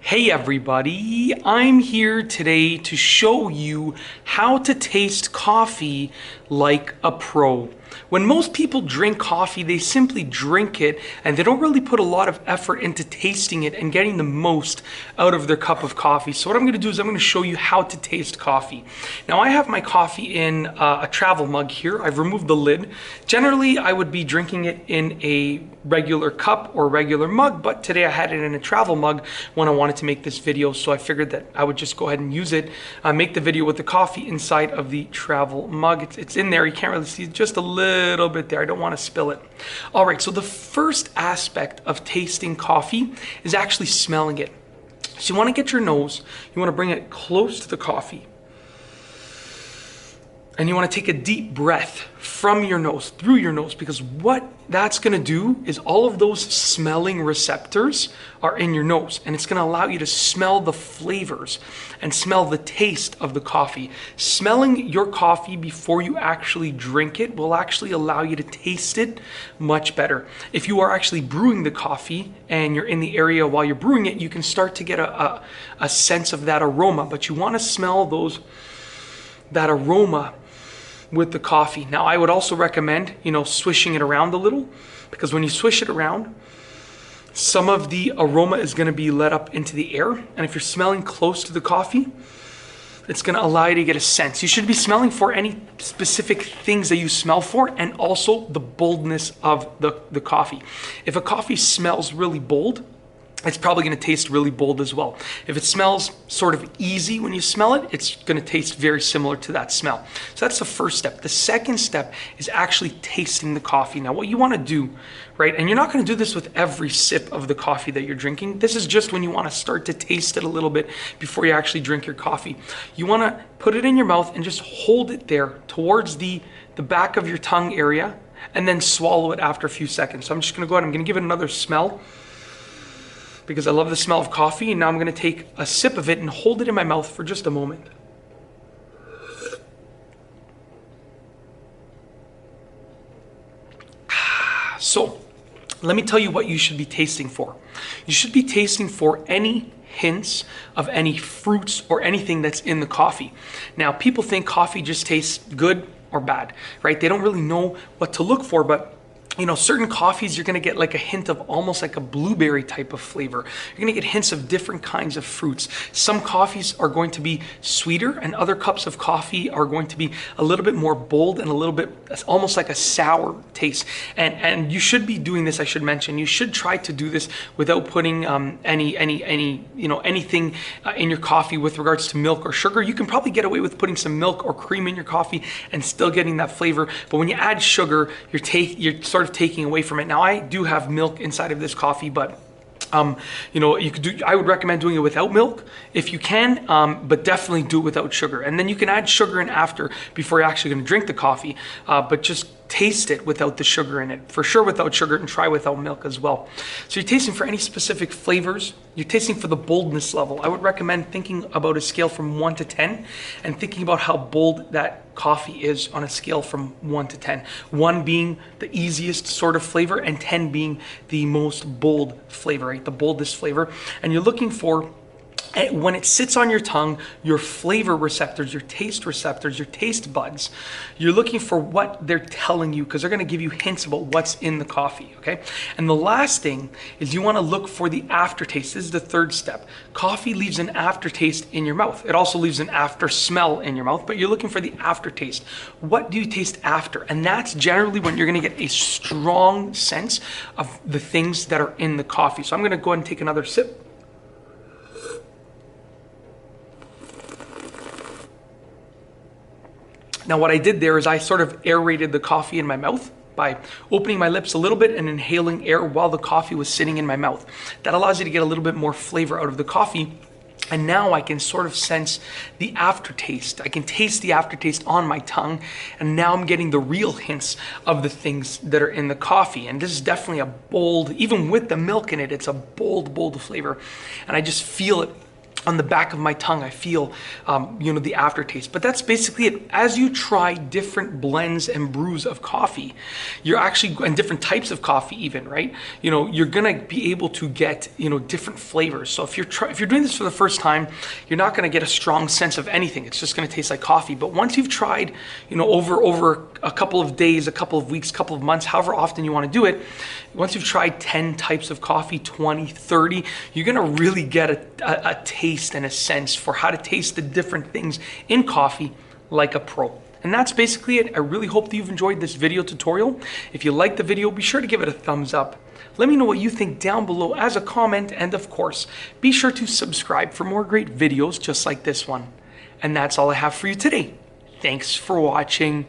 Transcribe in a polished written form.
Hey everybody, I'm here today to show you how to taste coffee like a pro. When most people drink coffee, they simply drink it and they don't really put a lot of effort into tasting it and getting the most out of their cup of coffee. So what I'm going to do is I'm going to show you how to taste coffee. Now I have my coffee in a travel mug here. I've removed the lid. Generally, I would be drinking it in a regular cup or regular mug, but today I had it in a travel mug when I wanted to make this video, so I figured that I would just go ahead and use it, make the video with the coffee inside of the travel mug. It's in there, you can't really see just a little bit there. I don't want to spill it. All right, so the first aspect of tasting coffee is actually smelling it. So you want to get your nose, you want to bring it close to the coffee, and you want to take a deep breath from your nose, through your nose, because what that's going to do is all of those smelling receptors are in your nose, and it's going to allow you to smell the flavors and smell the taste of the coffee. Smelling your coffee before you actually drink it will actually allow you to taste it much better. If you are actually brewing the coffee and you're in the area while you're brewing it, you can start to get a sense of that aroma, but you want to smell that aroma with the coffee. Now, I would also recommend, swishing it around a little, because when you swish it around, some of the aroma is going to be let up into the air. And if you're smelling close to the coffee, it's going to allow you to get a sense. You should be smelling for any specific things that you smell for, and also the boldness of the coffee. If a coffee smells really bold, it's probably going to taste really bold as well. If it smells sort of easy when you smell it, it's going to taste very similar to that smell. So that's the first step. The second step is actually tasting the coffee. Now, what you want to do, right, and you're not going to do this with every sip of the coffee that you're drinking. This is just when you want to start to taste it a little bit before you actually drink your coffee. You want to put it in your mouth and just hold it there towards the back of your tongue area, and then swallow it after a few seconds. So I'm just going to go ahead, I'm going to give it another smell, because I love the smell of coffee, and now I'm going to take a sip of it and hold it in my mouth for just a moment. So, let me tell you what you should be tasting for. You should be tasting for any hints of any fruits or anything that's in the coffee. Now, people think coffee just tastes good or bad, right? They don't really know what to look for, but certain coffees, you're going to get like a hint of almost like a blueberry type of flavor. You're going to get hints of different kinds of fruits. Some coffees are going to be sweeter, and other cups of coffee are going to be a little bit more bold and a little bit almost like a sour taste. And you should be doing this, I should mention. You should try to do this without putting anything in your coffee with regards to milk or sugar. You can probably get away with putting some milk or cream in your coffee and still getting that flavor. But when you add sugar, you're sort of taking away from it. Now, I do have milk inside of this coffee, but you could do. I would recommend doing it without milk if you can, but definitely do it without sugar. And then you can add sugar in after, before you're actually going to drink the coffee. But just taste it without the sugar in it. For sure without sugar, and try without milk as well. So you're tasting for any specific flavors. You're tasting for the boldness level. I would recommend thinking about a scale from 1 to 10 and thinking about how bold that coffee is on a scale from 1 to 10. 1 being the easiest sort of flavor, and 10 being the most bold flavor, right? The boldest flavor. And you're looking for, when it sits on your tongue, your flavor receptors, your taste receptors, your taste buds, you're looking for what they're telling you, because they're going to give you hints about what's in the coffee, okay? And the last thing is you want to look for the aftertaste. This is the third step. Coffee leaves an aftertaste in your mouth. It also leaves an after smell in your mouth, but you're looking for the aftertaste. What do you taste after? And that's generally when you're going to get a strong sense of the things that are in the coffee. So I'm going to go ahead and take another sip. Now, what I did there is I sort of aerated the coffee in my mouth by opening my lips a little bit and inhaling air while the coffee was sitting in my mouth. That allows you to get a little bit more flavor out of the coffee. And now I can sort of sense the aftertaste. I can taste the aftertaste on my tongue. And now I'm getting the real hints of the things that are in the coffee. And this is definitely a bold, even with the milk in it, it's a bold, bold flavor. And I just feel it on the back of my tongue, I feel, the aftertaste. But that's basically it. As you try different blends and brews of coffee, you're actually, and different types of coffee even, right? You're gonna be able to get, different flavors. So if you're doing this for the first time, you're not gonna get a strong sense of anything. It's just gonna taste like coffee. But once you've tried, over a couple of days, a couple of weeks, a couple of months, however often you wanna do it, once you've tried 10 types of coffee, 20, 30, you're gonna really get a taste and a sense for how to taste the different things in coffee like a pro. And that's basically it. I really hope that you've enjoyed this video tutorial. If you liked the video, be sure to give it a thumbs up. Let me know what you think down below as a comment, and of course, be sure to subscribe for more great videos just like this one. And that's all I have for you today. Thanks for watching.